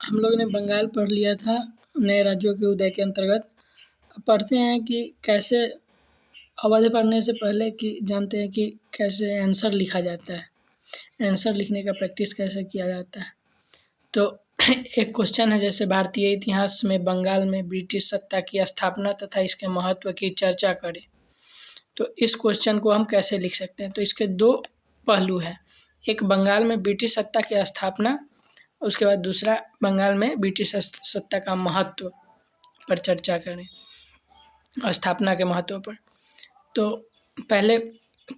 हम लोग ने बंगाल पढ़ लिया था नए राज्यों के उदय के अंतर्गत। अब पढ़ते हैं कि कैसे अवध पढ़ने से पहले कि जानते हैं कि कैसे आंसर लिखा जाता है। आंसर लिखने का प्रैक्टिस कैसे किया जाता है। तो एक क्वेश्चन है, जैसे भारतीय इतिहास में बंगाल में ब्रिटिश सत्ता की स्थापना तथा इसके महत्व की चर्चा करें। तो इस क्वेश्चन को हम कैसे लिख सकते हैं। तो इसके दो पहलू हैं, एक बंगाल में ब्रिटिश सत्ता की स्थापना, उसके बाद दूसरा बंगाल में ब्रिटिश सत्ता का महत्व पर चर्चा करें, स्थापना के महत्व पर। तो पहले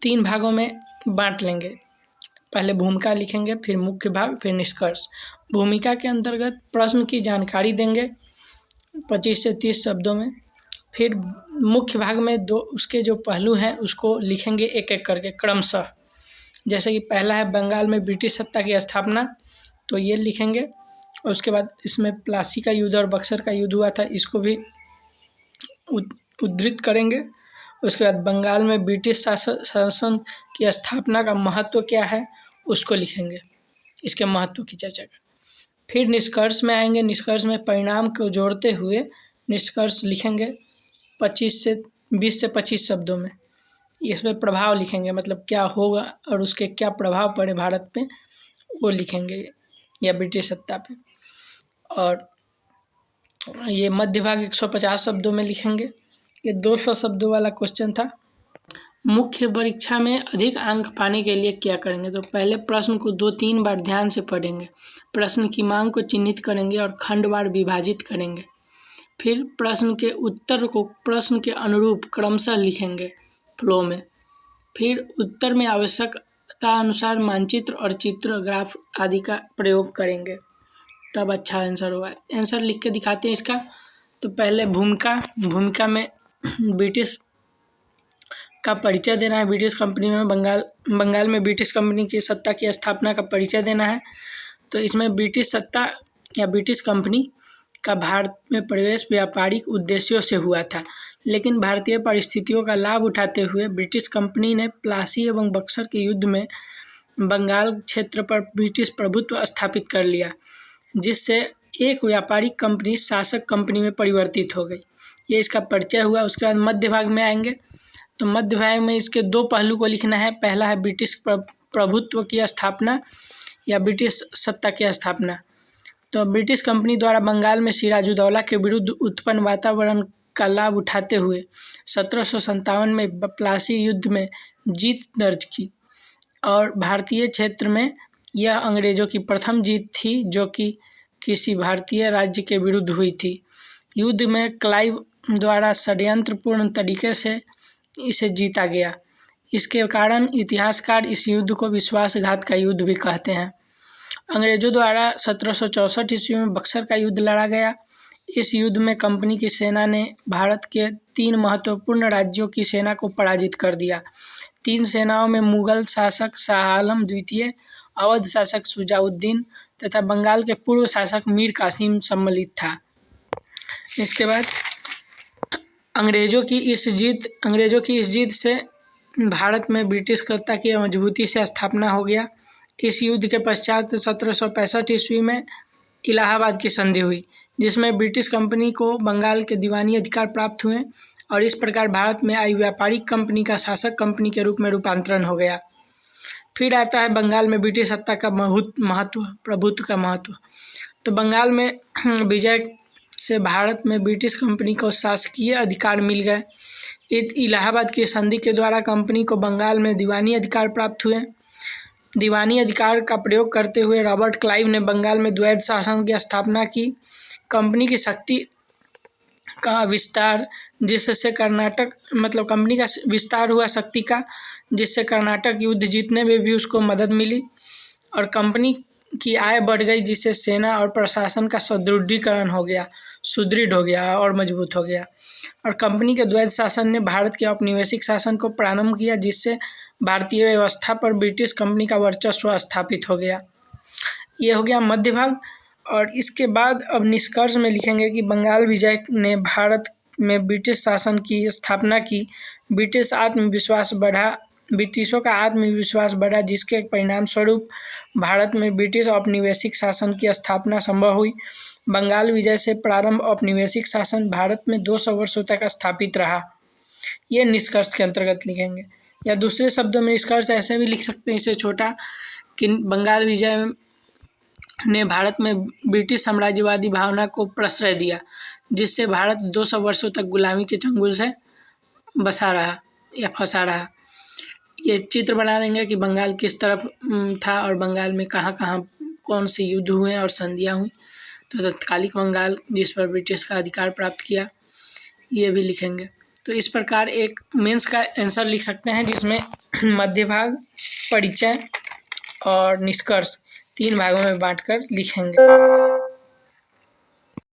3 भागों में बांट लेंगे। पहले भूमिका लिखेंगे, फिर मुख्य भाग, फिर निष्कर्ष। भूमिका के अंतर्गत प्रश्न की जानकारी देंगे 25 से 30 शब्दों में। फिर मुख्य भाग में उसके जो पहलू हैं उसको लिखेंगे एक एक करके क्रमशः। जैसे कि पहला है बंगाल में ब्रिटिश सत्ता की स्थापना, तो ये लिखेंगे। और उसके बाद इसमें प्लासी का युद्ध और बक्सर का युद्ध हुआ था, इसको भी उद्धृत करेंगे। उसके बाद बंगाल में ब्रिटिश शासन की स्थापना का महत्व क्या है उसको लिखेंगे, इसके महत्व की चर्चा करें। फिर निष्कर्ष में आएंगे। निष्कर्ष में परिणाम को जोड़ते हुए निष्कर्ष लिखेंगे 20 से 25 शब्दों में। इसमें प्रभाव लिखेंगे, मतलब क्या होगा और उसके क्या प्रभाव पड़े भारत पे, वो लिखेंगे या ब्रिटिश सत्ता पे। और ये मध्य भाग 150 शब्दों में लिखेंगे। ये 200 शब्दों वाला क्वेश्चन था। मुख्य परीक्षा में अधिक अंक पाने के लिए क्या करेंगे। तो पहले प्रश्न को 2-3 बार ध्यान से पढ़ेंगे, प्रश्न की मांग को चिन्हित करेंगे और खंडवार विभाजित करेंगे। फिर प्रश्न के उत्तर को प्रश्न के अनुरूप क्रमशः लिखेंगे फ्लो में। फिर उत्तर में आवश्यकता अनुसार मानचित्र और चित्र, ग्राफ आदि का प्रयोग करेंगे, तब अच्छा आंसर होगा। आंसर लिख के दिखाते हैं इसका। तो पहले भूमिका में ब्रिटिश का परिचय देना है। ब्रिटिश कंपनी में बंगाल में ब्रिटिश कंपनी की सत्ता की स्थापना का परिचय देना है। तो इसमें ब्रिटिश सत्ता या ब्रिटिश कंपनी का भारत में प्रवेश व्यापारिक उद्देश्यों से हुआ था, लेकिन भारतीय परिस्थितियों का लाभ उठाते हुए ब्रिटिश कंपनी ने प्लासी एवं बक्सर के युद्ध में बंगाल क्षेत्र पर ब्रिटिश प्रभुत्व स्थापित कर लिया, जिससे एक व्यापारिक कंपनी शासक कंपनी में परिवर्तित हो गई। ये इसका परिचय हुआ। उसके बाद मध्य भाग में आएंगे। तो मध्य भाग में इसके 2 पहलू को लिखना है। पहला है ब्रिटिश प्रभुत्व की स्थापना या ब्रिटिश सत्ता की स्थापना। तो ब्रिटिश कंपनी द्वारा बंगाल में सिराजुद्दौला के विरुद्ध उत्पन्न वातावरण का लाभ उठाते हुए 1757 में प्लासी युद्ध में जीत दर्ज की और भारतीय क्षेत्र में यह अंग्रेजों की प्रथम जीत थी जो कि किसी भारतीय राज्य के विरुद्ध हुई थी। युद्ध में क्लाइव द्वारा षड्यंत्रपूर्ण तरीके से इसे जीता गया। इसके कारण इतिहासकार इस युद्ध को विश्वासघात का युद्ध भी कहते हैं। अंग्रेजों द्वारा 1764 ईस्वी में बक्सर का युद्ध लड़ा गया। इस युद्ध में कंपनी की सेना ने भारत के 3 महत्वपूर्ण राज्यों की सेना को पराजित कर दिया। 3 सेनाओं में मुगल शासक शाह आलम द्वितीय, अवध शासक शुजाउद्दीन तथा बंगाल के पूर्व शासक मीर कासिम सम्मिलित था। इसके बाद अंग्रेजों की इस जीत से भारत में ब्रिटिश सत्ता की मजबूती से स्थापना हो गया। इस युद्ध के पश्चात 1765 ईस्वी में इलाहाबाद की संधि हुई, जिसमें ब्रिटिश कंपनी को बंगाल के दीवानी अधिकार प्राप्त हुए और इस प्रकार भारत में आई व्यापारिक कंपनी का शासक कंपनी के रूप में रूपांतरण हो गया। फिर आता है बंगाल में ब्रिटिश सत्ता का महत्व, प्रभुत्व का महत्व। तो बंगाल में विजय से भारत में ब्रिटिश कंपनी को शासकीय अधिकार मिल गए। इलाहाबाद की संधि के द्वारा कंपनी को बंगाल में दीवानी अधिकार प्राप्त हुए। दीवानी अधिकार का प्रयोग करते हुए रॉबर्ट क्लाइव ने बंगाल में द्वैध शासन की स्थापना की। कंपनी की शक्ति का विस्तार, जिससे कंपनी का विस्तार हुआ शक्ति का, जिससे कर्नाटक युद्ध जीतने में भी उसको मदद मिली और कंपनी की आय बढ़ गई, जिससे सेना और प्रशासन का सुदृढ़ हो गया और मजबूत हो गया। और कंपनी के द्वैध शासन ने भारत के औपनिवेशिक शासन को प्रारंभ किया, जिससे भारतीय व्यवस्था पर ब्रिटिश कंपनी का वर्चस्व स्थापित हो गया। ये हो गया मध्य भाग। और इसके बाद अब निष्कर्ष में लिखेंगे कि बंगाल विजय ने भारत में ब्रिटिश शासन की स्थापना की, ब्रिटिश आत्मविश्वास बढ़ा, ब्रिटिशों का आत्मविश्वास बढ़ा, जिसके परिणाम स्वरूप भारत में ब्रिटिश औपनिवेशिक शासन की स्थापना संभव हुई। बंगाल विजय से प्रारंभ औपनिवेशिक शासन भारत में 200 वर्षों तक स्थापित रहा। ये निष्कर्ष के अंतर्गत लिखेंगे, या दूसरे शब्दों में निष्कर्ष ऐसे भी लिख सकते हैं इसे छोटा, कि बंगाल विजय ने भारत में ब्रिटिश साम्राज्यवादी भावना को प्रश्रय दिया, जिससे भारत 200 वर्षों तक गुलामी के चंगुल से बसा रहा या फंसा रहा। ये चित्र बना देंगे कि बंगाल किस तरफ था और बंगाल में कहाँ कहाँ कौन से युद्ध हुए और संधियाँ हुई। तो तत्कालिक बंगाल जिस पर ब्रिटिश का अधिकार प्राप्त किया, ये भी लिखेंगे। तो इस प्रकार एक मेंस का आंसर लिख सकते हैं, जिसमें मध्य भाग, परिचय और निष्कर्ष 3 भागों में बांटकर लिखेंगे।